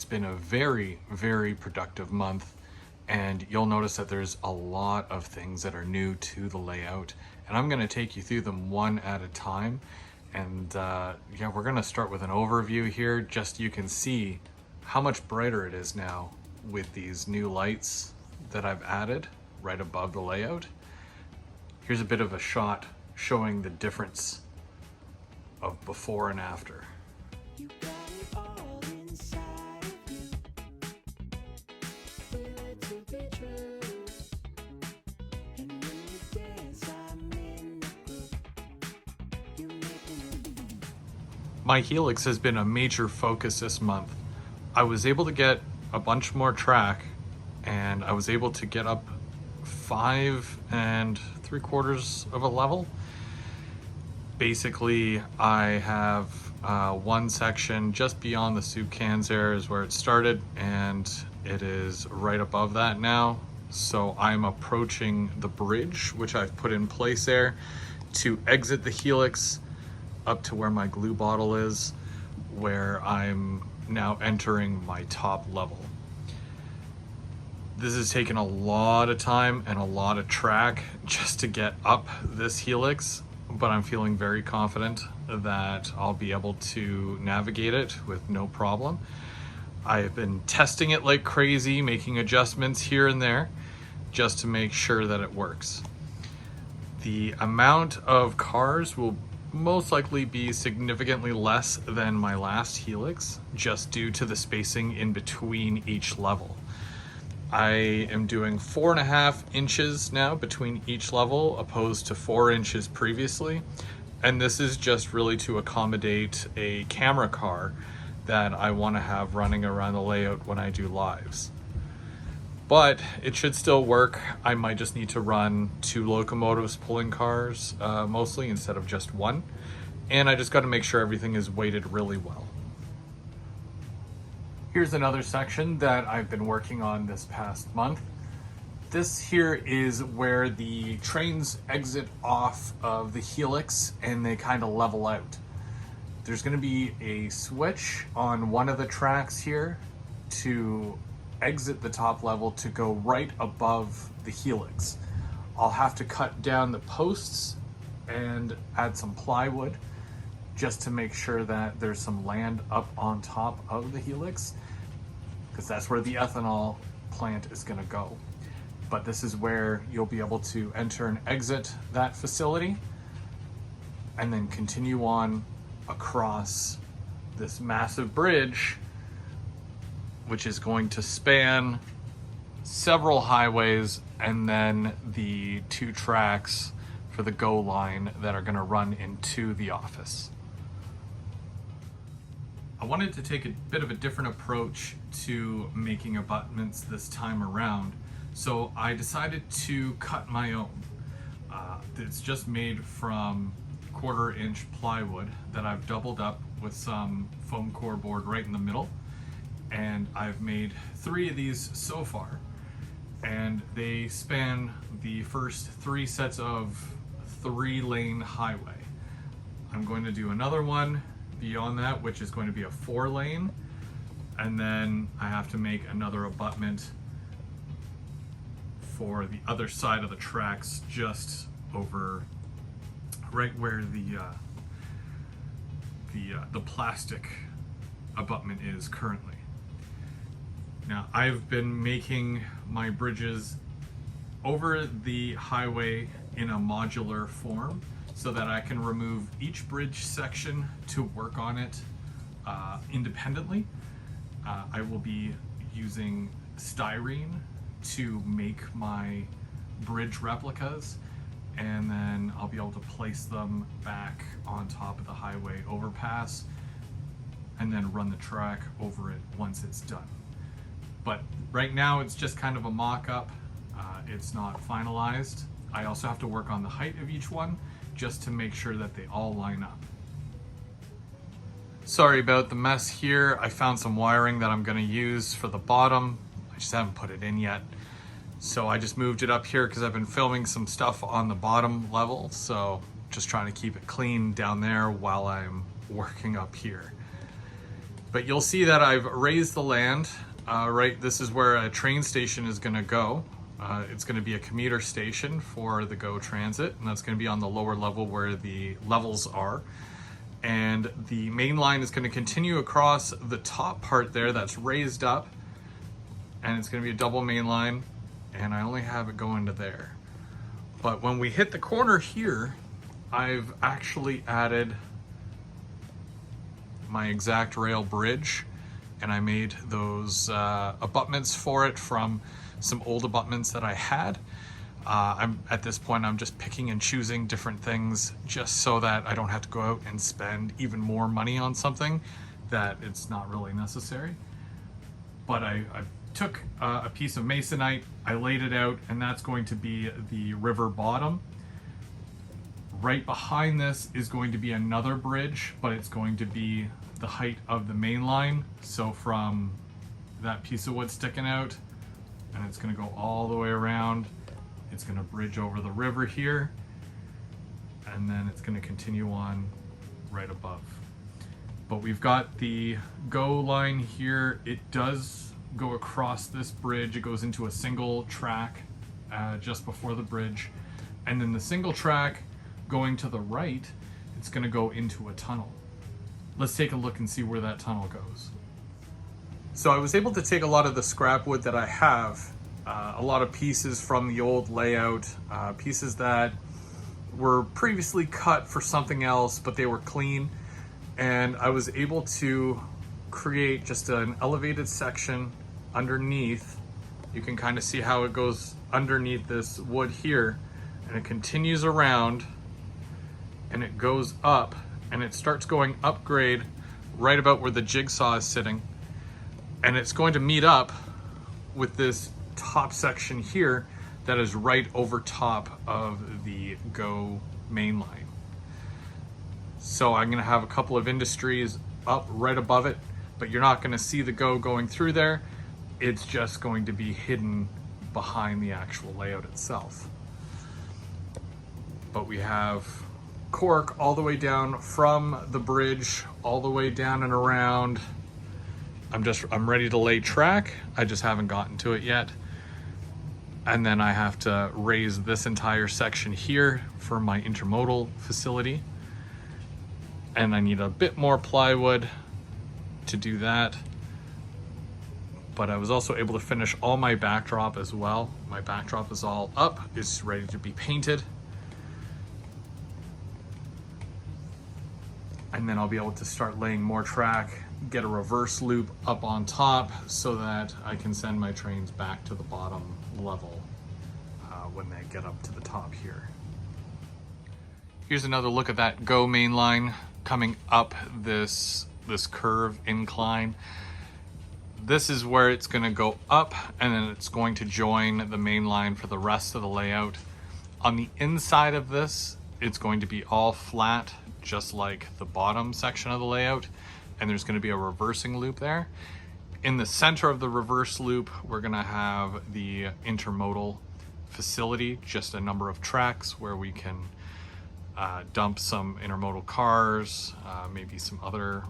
it's been a very, very productive month, and you'll notice that there's a lot of things that are new to the layout, and I'm going to take you through them one at a time. And yeah, we're going to start with an overview here, just so you can see how much brighter it is now with these new lights that I've added right above the layout. Here's a bit of a shot showing the difference of before and after. My helix has been a major focus this month. I was able to get a bunch more track, and I was able to get up 5 3/4 of a level. Basically, I have one section just beyond the soup cans there is where it started, and it is right above that now. So I'm approaching the bridge, which I've put in place there to exit the helix up to where my glue bottle is, where I'm now entering my top level. This has taken a lot of time and a lot of track just to get up this helix, but I'm feeling very confident that I'll be able to navigate it with no problem. I've been testing it like crazy, making adjustments here and there just to make sure that it works. The amount of cars will most likely be significantly less than my last helix, just due to the spacing in between each level. I am doing 4.5 inches now between each level, opposed to 4 inches previously. And this is just really to accommodate a camera car that I want to have running around the layout when I do lives. But it should still work. I might just need to run 2 locomotives pulling cars mostly instead of just one. And I just got to make sure everything is weighted really well. Here's another section that I've been working on this past month. This here is where the trains exit off of the helix and they kind of level out. There's going to be a switch on one of the tracks here to exit the top level to go right above the helix. I'll have to cut down the posts and add some plywood just to make sure that there's some land up on top of the helix, because that's where the ethanol plant is going to go. But this is where you'll be able to enter and exit that facility and then continue on across this massive bridge, which is going to span several highways and then the 2 tracks for the GO line that are going to run into the office. I wanted to take a bit of a different approach to making abutments this time around, so I decided to cut my own. It's just made from 1/4 inch plywood that I've doubled up with some foam core board right in the middle. And I've made 3 of these so far, and they span the first 3 sets of 3-lane highway. I'm going to do another one beyond that, which is going to be a 4-lane, and then I have to make another abutment for the other side of the tracks, just over right where the plastic abutment is currently. Now, I've been making my bridges over the highway in a modular form so that I can remove each bridge section to work on it independently. I will be using styrene to make my bridge replicas, and then I'll be able to place them back on top of the highway overpass and then run the track over it once it's done. But right now it's just kind of a mock-up. It's not finalized. I also have to work on the height of each one just to make sure that they all line up. Sorry about the mess here. I found some wiring that I'm going to use for the bottom. I just haven't put it in yet. So I just moved it up here because I've been filming some stuff on the bottom level. So just trying to keep it clean down there while I'm working up here. But you'll see that I've raised the land. Right, this is where a train station is going to go. It's going to be a commuter station for the GO Transit, and that's going to be on the lower level where the levels are. And the main line is going to continue across the top part there that's raised up, and it's going to be a double main line, and I only have it going to there. But when we hit the corner here, I've actually added my exact rail bridge, and I made those abutments for it from some old abutments that I had. At this point, I'm just picking and choosing different things just so that I don't have to go out and spend even more money on something that it's not really necessary. But I took a piece of masonite, I laid it out, and that's going to be the river bottom. Right behind this is going to be another bridge, but it's going to be the height of the main line. So from that piece of wood sticking out, and it's going to go all the way around. It's going to bridge over the river here, and then it's going to continue on right above. But we've got the GO line here. It does go across this bridge. It goes into a single track just before the bridge, and then the single track going to the right, it's going to go into a tunnel. Let's take a look and see where that tunnel goes. So I was able to take a lot of the scrap wood that I have, a lot of pieces from the old layout, pieces that were previously cut for something else, but they were clean. And I was able to create just an elevated section underneath. You can kind of see how it goes underneath this wood here, and it continues around, and it goes up, and it starts going upgrade right about where the jigsaw is sitting. And it's going to meet up with this top section here that is right over top of the GO main line. So I'm going to have a couple of industries up right above it, but you're not going to see the GO going through there. It's just going to be hidden behind the actual layout itself. But we have cork all the way down from the bridge all the way down and around. I'm ready to lay track. I just haven't gotten to it yet. And then I have to raise this entire section here for my intermodal facility. And I need a bit more plywood to do that. But I was also able to finish all my backdrop as well. My backdrop is all up, it's ready to be painted. And then I'll be able to start laying more track, get a reverse loop up on top so that I can send my trains back to the bottom level when they get up to the top here. Here's another look at that GO main line coming up this curve incline. This is where it's going to go up, and then it's going to join the main line for the rest of the layout. On the inside of this, it's going to be all flat, just like the bottom section of the layout, and there's going to be a reversing loop there. In the center of the reverse loop, we're going to have the intermodal facility, just a number of tracks where we can dump some intermodal cars, maybe some other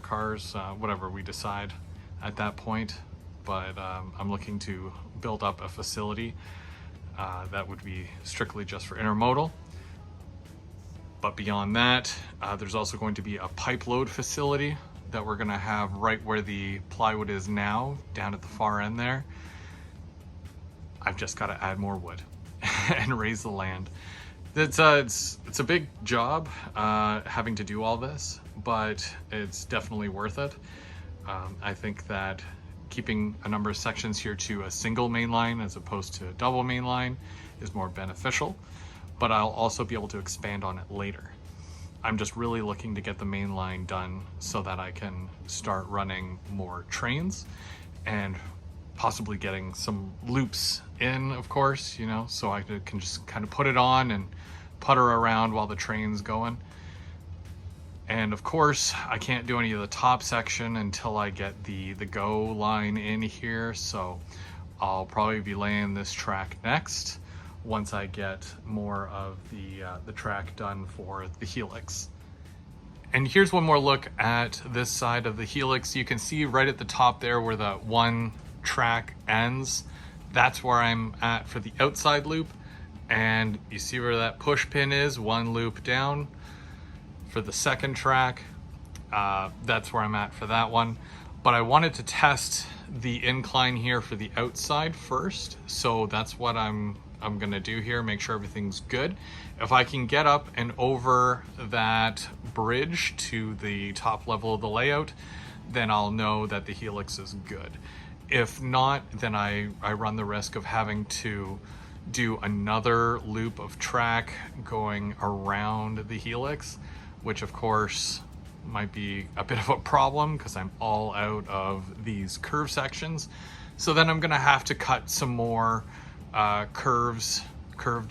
cars, whatever we decide at that point. But I'm looking to build up a facility that would be strictly just for intermodal. But beyond that, there's also going to be a pipe load facility that we're going to have right where the plywood is now, down at the far end there. I've just got to add more wood and raise the land. It's a big job having to do all this, but it's definitely worth it. I think that keeping a number of sections here to a single main line as opposed to a double main line is more beneficial, but I'll also be able to expand on it later. I'm just really looking to get the main line done so that I can start running more trains and possibly getting some loops in, of course, you know, so I can just kind of put it on and putter around while the train's going. And of course, I can't do any of the top section until I get the GO line in here, so I'll probably be laying this track next once I get more of the track done for the helix. And here's one more look at this side of the helix. You can see right at the top there where the one track ends. That's where I'm at for the outside loop. And you see where that push pin is, one loop down. For the second track, that's where I'm at for that one. But I wanted to test the incline here for the outside first. So that's what I'm gonna do here, make sure everything's good. If I can get up and over that bridge to the top level of the layout, then I'll know that the helix is good. If not, then I run the risk of having to do another loop of track going around the helix, which of course might be a bit of a problem because I'm all out of these curve sections. So then I'm gonna have to cut some more curved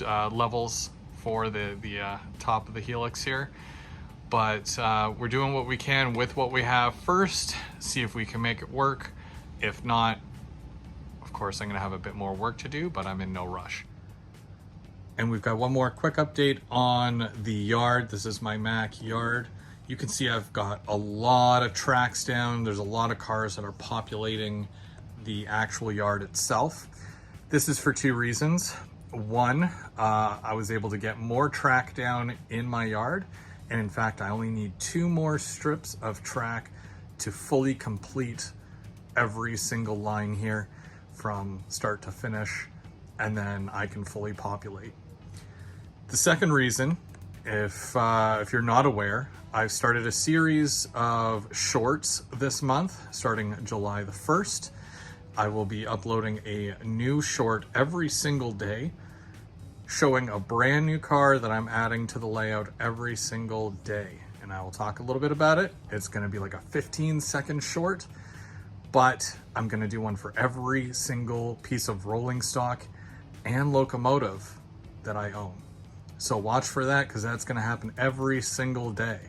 levels for the top of the helix here. But we're doing what we can with what we have first, see if we can make it work. If not, of course, I'm gonna have a bit more work to do, but I'm in no rush. And we've got one more quick update on the yard. This is my Mac yard. You can see I've got a lot of tracks down. There's a lot of cars that are populating the actual yard itself. This is for two reasons. One, I was able to get more track down in my yard. And in fact, I only need 2 more strips of track to fully complete every single line here from start to finish, and then I can fully populate. The second reason, if you're not aware, I've started a series of shorts this month, starting July the 1st. I will be uploading a new short every single day, showing a brand new car that I'm adding to the layout every single day. And I will talk a little bit about it. It's gonna be like a 15-second short, but I'm gonna do one for every single piece of rolling stock and locomotive that I own. So watch for that, because that's gonna happen every single day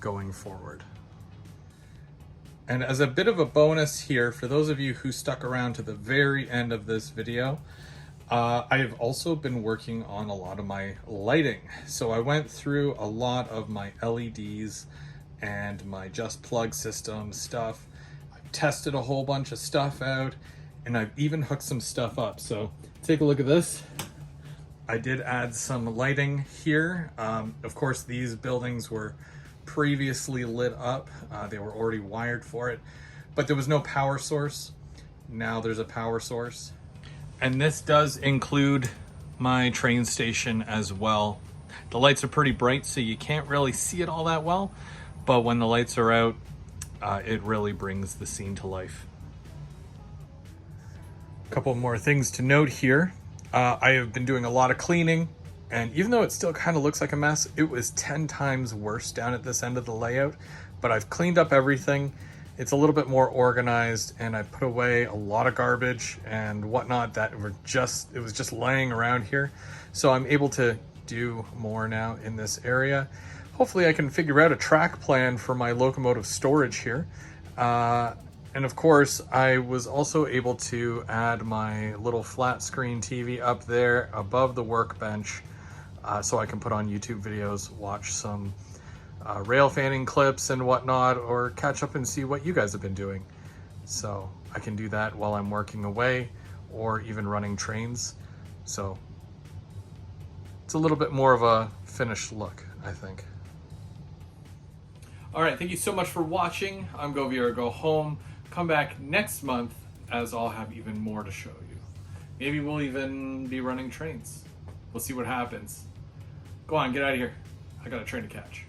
going forward. And as a bit of a bonus here, for those of you who stuck around to the very end of this video, I have also been working on a lot of my lighting. So I went through a lot of my LEDs and my just plug system stuff. I've tested a whole bunch of stuff out, and I've even hooked some stuff up. So take a look at this. I did add some lighting here. Of course, these buildings were previously lit up. They were already wired for it, but there was no power source. Now there's a power source. And this does include my train station as well. The lights are pretty bright, so you can't really see it all that well, but when the lights are out, it really brings the scene to life. A couple more things to note here. I have been doing a lot of cleaning, and even though it still kind of looks like a mess, it was 10 times worse down at this end of the layout, but I've cleaned up everything. It's a little bit more organized, and I put away a lot of garbage and whatnot that it was just laying around here. So I'm able to do more now in this area. Hopefully I can figure out a track plan for my locomotive storage here. And of course, I was also able to add my little flat screen TV up there above the workbench, so I can put on YouTube videos, watch some rail fanning clips and whatnot, or catch up and see what you guys have been doing. So I can do that while I'm working away or even running trains. So it's a little bit more of a finished look, I think. All right, thank you so much for watching. I'm GVO Go Home. Come back next month, as I'll have even more to show you. Maybe we'll even be running trains. We'll see what happens. Go on, get out of here. I got a train to catch.